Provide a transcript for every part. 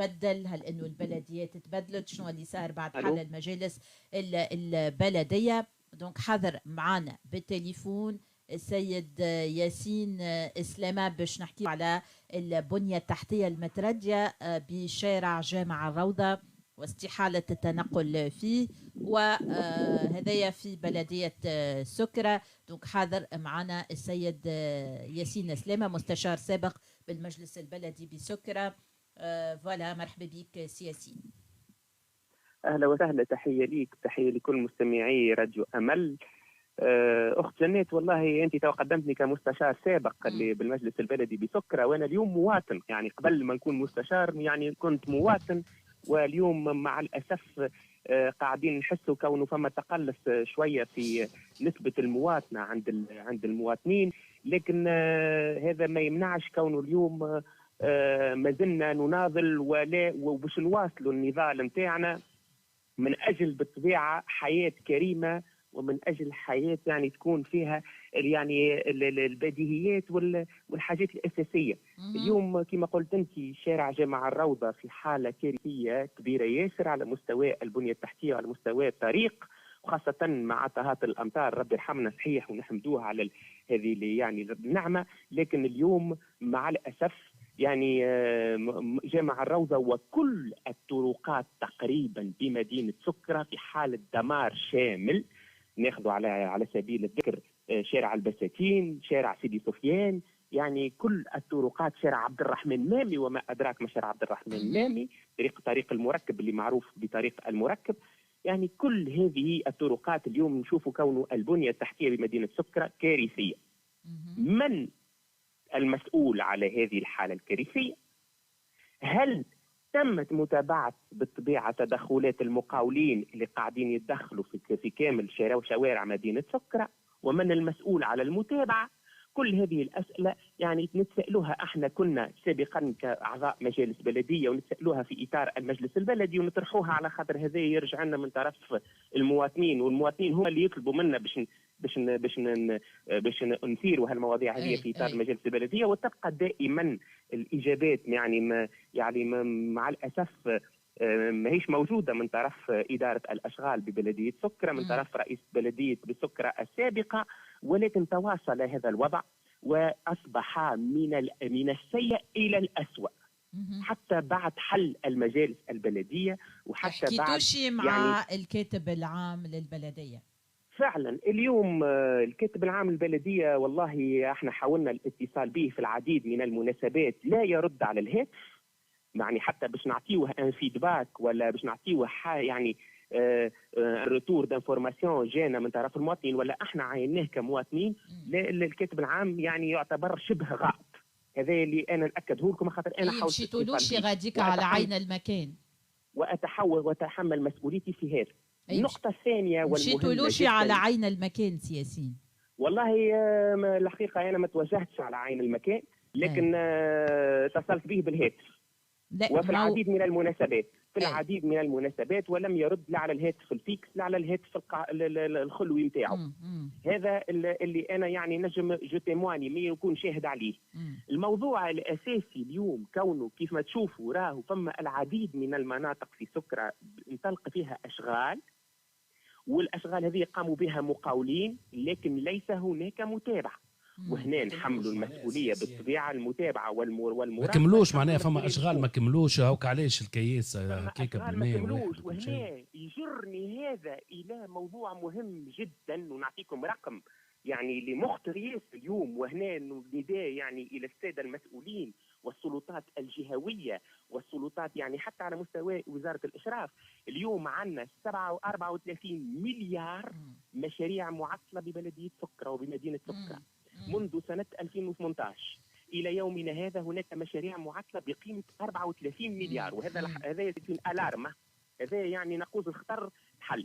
تبدل؟ هل انه البلديات تبدلت؟ شنو اللي صار بعد حل الو. المجالس البلديه؟ دونك حاضر معنا بالتليفون السيد ياسين اسلامه باش نحكي على البنيه التحتيه المترديه بشارع جامع الروضه واستحاله التنقل فيه، وهذايا في بلديه سكره. دونك حاضر معنا السيد ياسين سلامه مستشار سابق بالمجلس البلدي بسكره. فوالا، مرحبا بك سي ياسين. اهلا وسهلا، تحيه ليك، تحيه لكل مستمعي راديو امل. اخت جنات، والله انت قدمتني كمستشار سابق اللي بالمجلس البلدي بسكره، وانا اليوم مواطن. يعني قبل ما نكون مستشار يعني كنت مواطن، واليوم مع الاسف قاعدين نحسوا كونه فما تقلص شويه في نسبه المواطنه عند المواطنين. لكن هذا ما يمنعش كونه اليوم ما زلنا نناضل وباش نواصلوا النضال نتاعنا من اجل بالطبيعه حياه كريمه، ومن اجل حياه يعني تكون فيها يعني البديهيات والحاجات الاساسيه. اليوم كما قلت انت، شارع جامع الروضه في حاله كارثيه كبيره ياسر على مستوى البنيه التحتيه وعلى مستوى الطريق، وخاصه مع طهات الامطار. ربي يرحمنا صحيح ونحمدوه على هذه يعني النعمه. لكن اليوم مع الاسف يعني جامع الروضة وكل الطرقات تقريبا بمدينة سكرة في حالة دمار شامل. ناخذ على سبيل الذكر شارع البساتين، شارع سيدي سفيان، يعني كل الطرقات، شارع عبد الرحمن مامي وما أدراك ما شارع عبد الرحمن مامي، طريق المركب اللي معروف بطريق المركب. يعني كل هذه الطرقات اليوم نشوفوا كونه البنية التحتية بمدينة سكرة كارثية. من المسؤول على هذه الحالة الكارثية؟ هل تمت متابعة بالطبيعة تدخلات المقاولين اللي قاعدين يتدخلوا في كامل شوارع مدينة سكرة؟ ومن المسؤول على المتابعة؟ كل هذه الأسئلة يعني نتسألوها احنا كنا سابقا كأعضاء مجالس بلدية، ونتسألوها في إطار المجلس البلدي، ونطرحوها على خاطر هذا يرجع لنا من طرف المواطنين، والمواطنين هم اللي يطلبوا منا باش نثيروا هالمواضيع هذه في إطار المجالس البلدية. وتبقى دائما الإجابات يعني مع الأسف ماهيش موجودة من طرف إدارة الأشغال ببلدية سكرة، من طرف رئيس بلدية بسكرة السابقة. ولكن تواصل هذا الوضع وأصبح من السيء إلى الأسوأ حتى بعد حل المجالس البلدية، وحتى بعد شي مع يعني الكاتب العام للبلدية. فعلا اليوم الكاتب العام للبلدية والله احنا حاولنا الاتصال به في العديد من المناسبات، لا يرد على الهاتف. يعني حتى باش نعطيوه ان فيدباك ولا باش نعطيوه يعني ريتور دانفورماسيون جانا من طرف المواطنين ولا احنا عيناه كمواطنين، الكاتب العام يعني يعتبر شبه غائب. هذا اللي انا ناكده لكم خاطر انا حاولت مشيتولوش غاديك على عين المكان، واتحمل مسؤوليتي في هذا. النقطة الثانية والمهمة مشيتولوش على عين المكان سياسيين. والله الحقيقة أنا ما توجهتش على عين المكان، لكن اتصلت به بالهاتف وفي العديد من المناسبات، العديد من المناسبات، ولم يرد لا على الهاتف الفيكس لا على الهاتف الخلوي نتاعو. هذا اللي انا يعني نجم جو تيمواني مي يكون شاهد عليه. الموضوع الاساسي اليوم كونه كيف ما تشوفوا راهو فما العديد من المناطق في سكرة انطلق فيها اشغال، والاشغال هذه قاموا بها مقاولين، لكن ليس هناك متابعه. وهنا نحملوا المسؤوليه بالطبيعه، المتابعه والمراقبه ما كملوش. معناها فما اشغال ما كملوش، هاوك علاش الكياس هكاك بالماء ما كملوش. وهنا يجرني هذا الى موضوع مهم جدا، ونعطيكم رقم يعني لمخطر ياسر اليوم. وهنا نداء يعني الى الساده المسؤولين والسلطات الجهويه والسلطات يعني حتى على مستوى وزاره الاشراف. اليوم عندنا 34 مليار مشاريع معطله ببلديه سكره وبمدينه سكره منذ سنه 2018 الى يومنا هذا. هناك مشاريع معطله بقيمه 34 مليار، وهذا يكون الارم. هذا يعني نقوز الخطر حل.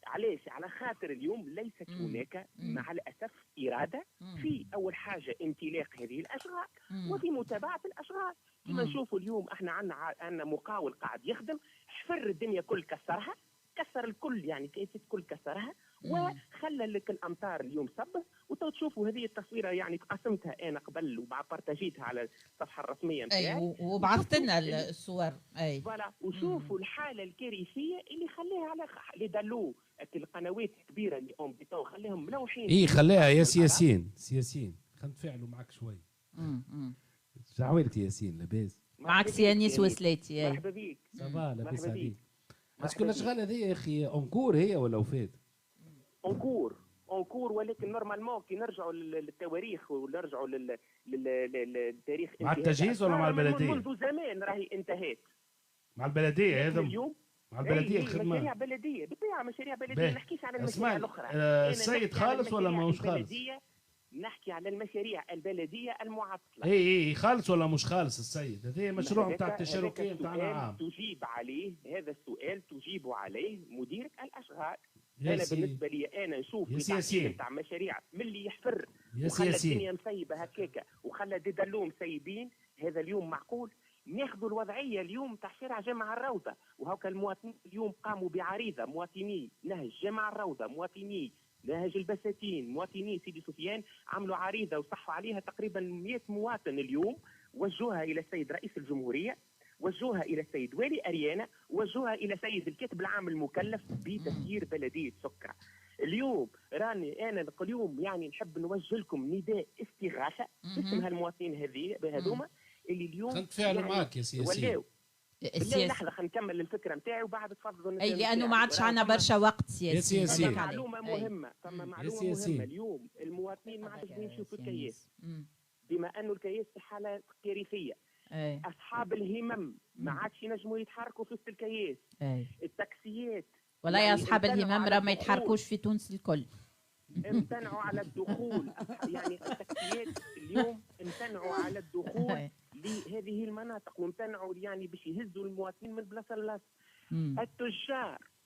علاش على خاطر اليوم ليست هناك مع الاسف اراده في اول حاجه انطلاق هذه الاشغال وفي متابعه الاشغال. كما نشوفوا اليوم احنا عندنا مقاول قاعد يخدم، حفر الدنيا كل كسر الكل، يعني كيف الكل كسرها، وخلى لك الامطار اليوم صب. وتو تشوفوا هذه التصويره يعني قسمتها انا قبل وبارتاجيتها على الصفحه الرسميه نتاعي. اي وبعثت لنا الصور. اي فوالا وشوفوا الحاله الكارثيه اللي خليها على اللي دلو القنوات الكبيره اللي اون بيتون خليهم ملوحين. اي خليها يا ياسين خلينا نتفاعلوا معك شوي. شعويلك ياسين لاباس معك سيانيس وسليتي. مرحبا بيك. صباح لاباس عليك. اسكو الاشغال هذه يا اخي اونكور هي ولا وفات؟ اونكور ولكن نورمالمون كي نرجعوا للتواريخ ونرجعوا للتاريخ مع التجهيز ولا مع البلديه؟ منذ زمان راهي انتهت مع البلديه هذا اليوم. مع البلديه الخدمه مشاريع بلديه بالطبيعه مشاريع بلديه. ما نحكيش على المشاريع الاخرى. السيد خالص ولا ماهوش خالص؟ نحكي على المشاريع البلديه المعطله. اي خالص ولا مش خالص السيد؟ هذا مشروع نتاع التشاركيه نتاعنا عام. تجيب عليه هذا السؤال تجيب عليه مديرة الاشغال. انا بالنسبه لي انا نشوف في نتاع مشاريع من اللي يحفر وخلى الدنيا مسيبه هكاكا وخلى ديدالو مسيبين. هذا اليوم معقول ناخذوا الوضعيه اليوم تاع شارع جامع الروضه وهكا المواطنين اليوم قاموا بعريضه. مواطني نهج جامع الروضه، مواطني نهج البساتين، مواطني سيدي سفيان عملوا عريضه وصحوا عليها تقريبا 100 مواطن اليوم. وجهوها الى السيد رئيس الجمهوريه، وجهوها الى السيد والي اريانا، وجهوها الى سيد الكاتب العام المكلف بتسيير بلديه سكرة. اليوم راني انا اليوم يعني نحب نوجه لكم نداء استغاثه باسم هالمواطنين هذوما اللي اليوم نتفاعلوا يعني معك يا سياسي. بالله لحظه خلينا نكمل الفكره نتاعي وبعد تفضلوا. اي لانه ما عادش عندنا برشا وقت سياسي. معلومه مهمه معلومه مهمه. اليوم المواطنين ما عادش يشوفوا الكياس بما انه الكياس في حاله كارثيه. اصحاب الهمم ما عادش ينجموا يتحركوا في وسط الكياس. التاكسيات ولا يا اصحاب الهمم راه ما يتحركوش في تونس الكل. امتنعوا على الدخول. يعني التاكسيات اليوم امتنعوا على الدخول لهذه المناطق وامتنعوا يعني باش يهزوا المواطنين من بلاصه لبلاصه.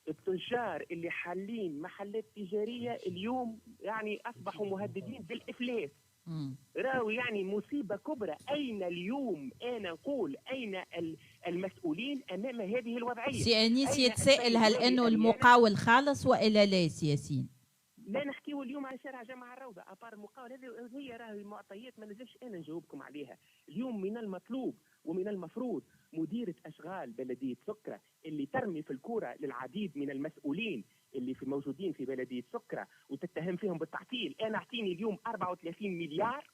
التجار اللي حالين محلات تجاريه اليوم يعني اصبحوا مهددين بالافلاس. راهو يعني مصيبه كبرى. اين اليوم انا نقول اين المسؤولين امام هذه الوضعيه؟ سي انيس يتساءل هل انه المقاول خالص والا لا سياسيين؟ لا نحكيو اليوم على شارع جامع الروضه ابار المقاول. هذه راهي المعطيات ما نجمش انا نجاوبكم عليها. اليوم من المطلوب ومن المفروض مديره اشغال بلديه سكرة اللي ترمي في الكوره للعديد من المسؤولين اللي في موجودين في بلديه سكرة وتتهم فيهم بالتعطيل. انا اعطيني اليوم 34 مليار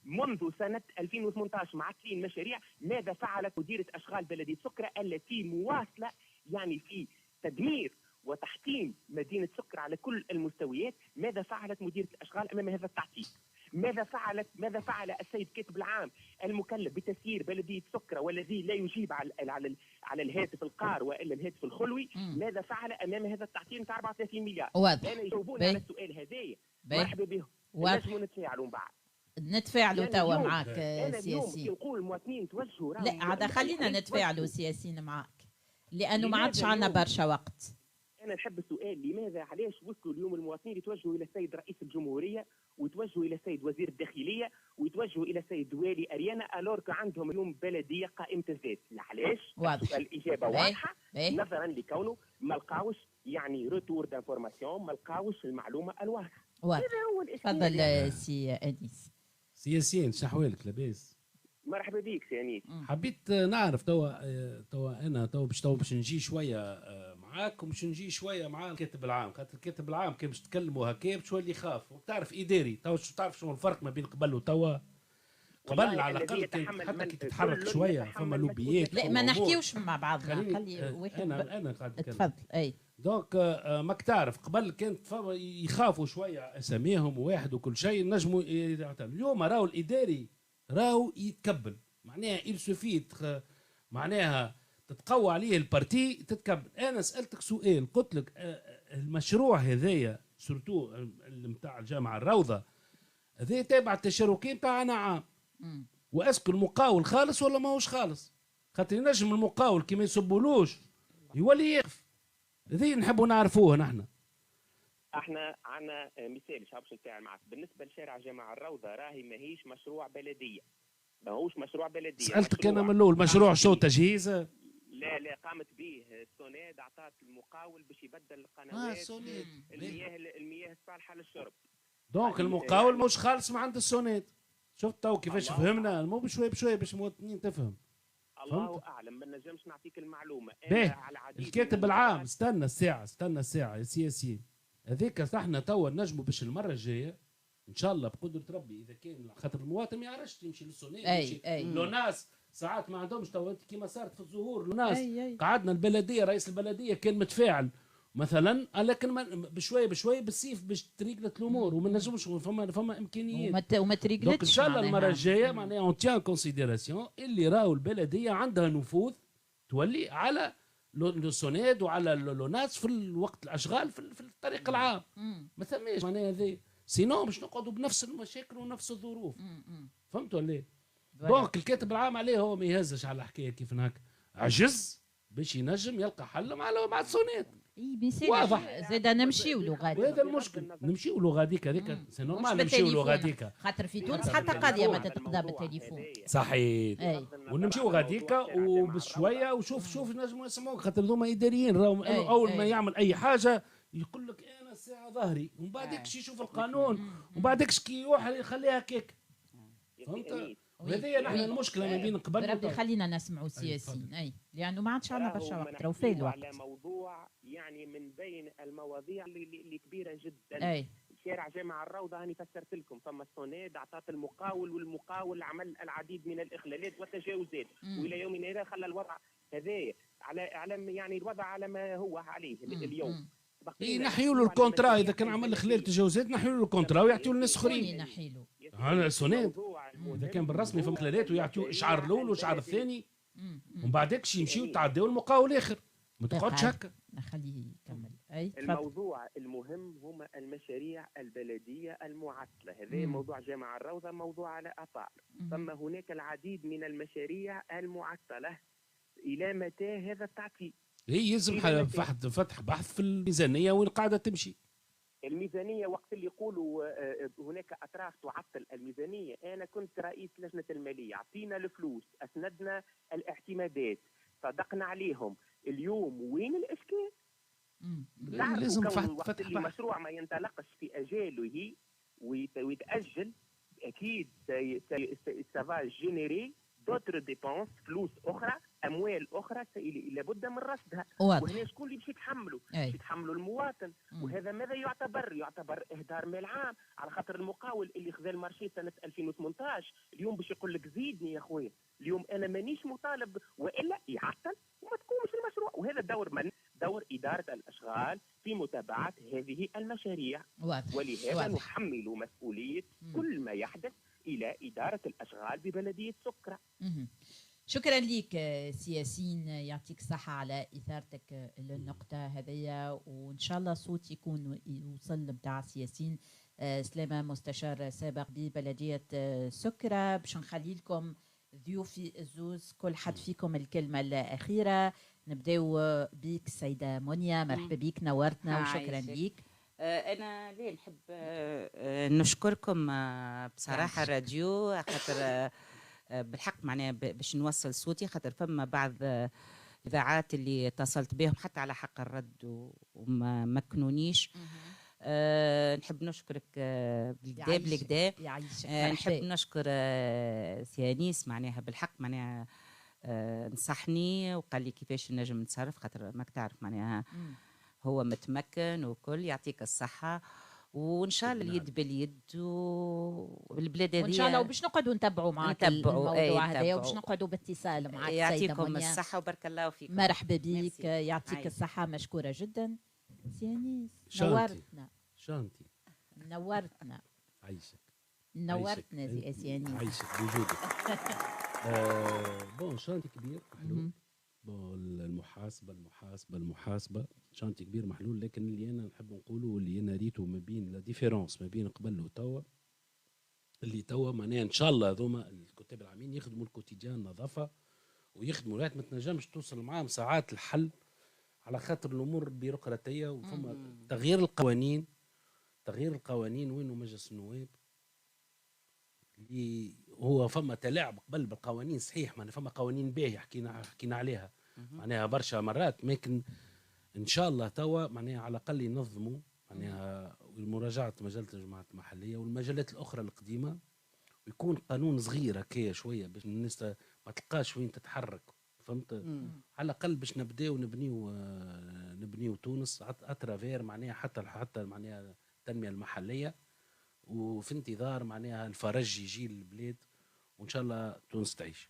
منذ سنه 2018 معطلين مشاريع. ماذا فعلت مديره اشغال بلديه سكرة التي مواصله يعني في تدمير وتحطيم مدينه سكرة على كل المستويات؟ ماذا فعلت مديره الاشغال امام هذا التعطيل؟ ماذا فعل السيد كاتب العام المكلف بتسيير بلديه سكرة والذي لا يجيب على الهاتف القار والا الهاتف الخلوي؟ ماذا فعل امام هذا التعطيل نتاع 34 مليار؟ انا يجاوبوني على السؤال هذايا. مرحبا بهم. نجموا نتفاعلوا بعض. نتفاعلوا توا معك سياسي. نقول المواطنين توجهوا. لا عاد خلينا نتفاعلوا سياسيين معك لانه ما عادش عندنا برشا وقت. أنا نحب السؤال لماذا علاش وصلوا اليوم المواطنين يتوجهوا إلى السيد رئيس الجمهورية ويتوجهوا إلى السيد وزير الداخلية ويتوجهوا إلى السيد والي أريانا ألورك عندهم اليوم بلدية قائمة الذات؟ علاش؟ واضح. الإجابة واضحة نظرا لكونه ما لقاوش يعني روتور دانفورماسيون، ما لقاوش المعلومة الواضحة. هذا هو الإشكال. تفضل سي أنيس. سياسيين شحوالك لاباس؟ مرحبا بك سي أنيس. حبيت نعرف توا باش نجي شويه معاك ومش نجي شويه مع الكاتب العام. خاطر الكاتب العام كي باش تكلموا هكا باش يولي يخاف. وتعرف اداري توا تعرف شنو الفرق ما بين قبل وتوا؟ قبل على الاقل حتى كي تتحرك شويه فما لوبيات. لا ما نحكيوش مع بعضنا. خلي واحد انا قاعد نتكلم. تفضل. اي دونك ماك تعرف قبل كانت يخافوا شويه اساميهم واحد وكل شيء نجموا. اليوم راهو الاداري راهو يتكبل. معناها معناها تتقوى عليه البارتي تتكبل. انا سالتك سؤال قلت لك المشروع هذايا سورتو نتاع الجامعه الروضه هذا تابع التشاركي نتاعنا عام. واسكو المقاول خالص ولا ماهوش خالص؟ خاطر ينجم المقاول كي ما يصبولوش يولي يخف. هذه نحبوا نعرفوها نحن. احنا عندنا مثال باش نتفاعل معك. بالنسبه لشارع جامع الروضه راهي ماهيش مشروع بلديه. ماهوش مشروع بلديه. سالتك انا من الاول مشروع شو تجهيز؟ لا لا قامت به السوناد، اعطت المقاول باش يبدل القنوات سوناد المياه الصالحه للشرب. دونك المقاول مش خالص ما عند السوناد. شفت تو كيفاش فهمنا؟ مو بشوي بشوي باش المواطنين تفهم. الله اعلم، ما نجمش نعطيك المعلومه. الكاتب العام استنى الساعه يا سياسيين هذيك احنا توا نجموا باش المره الجايه ان شاء الله بقدره ربي، اذا كان خاطر المواطن ما يعرفش يمشي للسوناد يمشي لو ناس ساعات ما عندهمش توا كيما صارت في الظهور الناس قعدنا البلديه رئيس البلديه كان متفاعل مثلا، لكن بشوي بشوي بالسيف باش تريقلت الامور وما نجموش فما امكانيات وما تريقلتش. ان شاء الله المره الجايه معناها اون تيان كونسيديراسيون اللي راهو البلديه عندها نفوذ تولي على لو وعلى لو ناس في الوقت الاشغال في الطريق العام. ما ثماش معناها هذه سينو باش نقعدوا بنفس المشاكل ونفس الظروف. فهمتوا ولا؟ دونك الكاتب العام عليه هو ما يهزش على الحكايه كيف هناك عجز باش ينجم يلقى حل مع السونات. واضح. زيد نمشيو له غادي، وهذا المشكل نمشيو له غاديك هذيك سي نورمال نمشيو له غاديك، خاطر في تونس حتى قضيه ما تتقضى بالتليفون. صحيح. ونمشيو غاديك وبشويه وشوف نجموا نسمعوك خاطر هذوما اداريين راهم اول ما يعمل اي حاجه يقول لك انا الساعه ظهري ومن بعدكش يشوف القانون ومن بعدكش كي يروح يخليها كيك. فهمت؟ وهذه نحن المشكله ما بين قبل ربي خلينا نسمعوا السياسيين لانه ما عادش عندنا برشا وقت راهو فايت الوقت. على موضوع يعني من بين المواضيع اللي كبيره جدا. شارع جامع الروضه هاني فسرت لكم، فما السوناد اعطت المقاول والمقاول عمل العديد من الاخلالات والتجاوزات والى يومنا هذا خلى الوضع هذايا على يعني الوضع على ما هو عليه اليوم. نحيوا له الكونترا اذا كان عمل خلال تجاوزات نحيوا له الكونترا ويعطيوا للناس اخرين. نحيوا له السوناد اذا كان بالرسمي في خلالات ويعطيوا اشعار الاول واشعار الثاني ومن بعدكش يمشيوا يتعداوا المقاول الاخر. ما تقعدش هكا. نخليه يكمل. الموضوع المهم هما المشاريع البلديه المعطله. هذا موضوع جامع الروضه موضوع على اطار. ثم هناك العديد من المشاريع المعطله. الى متى هذا التعطيل؟ هي يلزم فتح بحث في الميزانيه وين قاعده تمشي الميزانيه. وقت اللي يقولوا هناك اطراف تعطل الميزانيه، انا كنت رئيس لجنه الماليه، عطينا الفلوس، اسندنا الاعتمادات، صدقنا عليهم. اليوم وين الاشكال؟ لازم وقت اللي مشروع ما ينطلقش في اجاله ويتاجل، اكيد سافا جينيري دوتر ديبونس، فلوس اخرى، اموال اخرى لابد من رصدها. وهنا شكون اللي باش يتحملوا؟ يتحملوا المواطن. وهذا ماذا يعتبر اهدار مال عام، على خاطر المقاول اللي خذا المارشي سنه 2018 اليوم باش يقول لك زيدني يا خويا، اليوم انا مانيش مطالب، والا يعطل وما تقومش المشروع. وهذا دور من؟ دور اداره الاشغال في متابعه هذه المشاريع. ولهذا نحمل مسؤوليه كل ما يحدث الى اداره الاشغال ببلديه سكرة. شكرا لك سياسين، يعطيك الصحة على إثارتك للنقطة هذيا، وإن شاء الله صوت يكون يوصل متاع سياسين سلامة مستشار سابق ببلدية سكرة. باش نخلي لكم ضيوفي الزوز كل حد فيكم الكلمة الأخيرة. نبداو بيك سيدة مونيا، مرحبا بيك، نورتنا وشكرا ليك. أنا ليه نحب نشكركم بصراحة الراديو، خاطر بالحق معناها باش نوصل صوتي، خاطر فما بعض الاذاعات اللي اتصلت بهم حتى على حق الرد وما مكنونيش. نحب نشكرك بالكدا نحب نشكر سيانيس معناها بالحق معناها نصحني وقال لي كيفاش نجم نتصرف، خاطر ماك تعرف معناها هو متمكن وكل. يعطيك الصحة، وان شاء الله اليد باليد والبلاد هذه وان شاء الله. وباش نقعدوا نتبعوا معك الموضوع هذا، وباش نقعدوا باتصال معك. يعطيكم الصحة وبارك الله فيكم. مرحبا بك، يعطيك الصحة، مشكورة جدا سيانيس. نورتنا شانتي، نورتنا، عايشك، نورتنا يا سيانيس، عايشك بوجودك. بون شانتي كبير محلول. بون المحاسبة شانتي كبير محلول، لكن اللي انا نحب نقوله واللي انا ريته ما بين لا ديفيرونس ما بين قبل وتوا، اللي توا معناها ان شاء الله هذوما الكتاب العامين يخدموا الكوتيديان نظافه ويخدموا، ما تنجمش توصل معاهم ساعات الحل على خاطر الامور بيروقراطيه وفما تغيير القوانين وينه مجلس النواب اللي هو فما تلاعب قبل بالقوانين صحيح، ما فما قوانين باهيه حكينا عليها، معناها برشا مرات، لكن ان شاء الله توا معناها على الاقل ينظموا معناها مراجعه مجله الجماعات المحليه والمجلات الاخرى القديمه، ويكون قانون صغير هكايا شويه باش الناس ما تلقاش وين تتحرك، فهمت؟ على الاقل باش نبنيو تونس اترافير معناها حتى معناها التنميه المحليه، وفي انتظار معناها الفرج يجي للبلاد، وان شاء الله تونس تعيش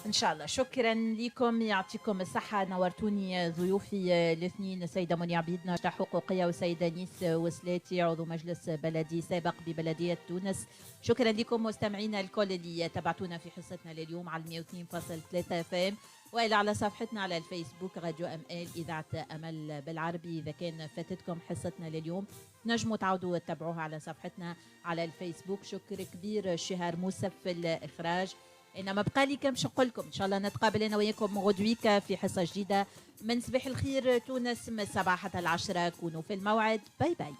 ان شاء الله. شكرا لكم، يعطيكم الصحه، نورتوني ضيوفي الاثنين السيده منى عبيد ناشطه حقوقيه والسيده نيس وسلاتي عضو مجلس بلدي سابق ببلديه تونس. شكرا لكم مستمعينا الكل اللي تابعتونا في حصتنا لليوم على 102.3 اف ام، والى على صفحتنا على الفيسبوك راديو ام ال اذاعه امل بالعربي. اذا كان فاتتكم حصتنا لليوم نجموا تعودوا تتابعوها على صفحتنا على الفيسبوك. شكر كبير شهار موسى في الاخراج. انما بقى لي كم نقول لكم، ان شاء الله نتقابل انا وياكم غدويك في حصه جديده من صباح الخير تونس من 7 حتى 10. كونوا في الموعد. باي باي.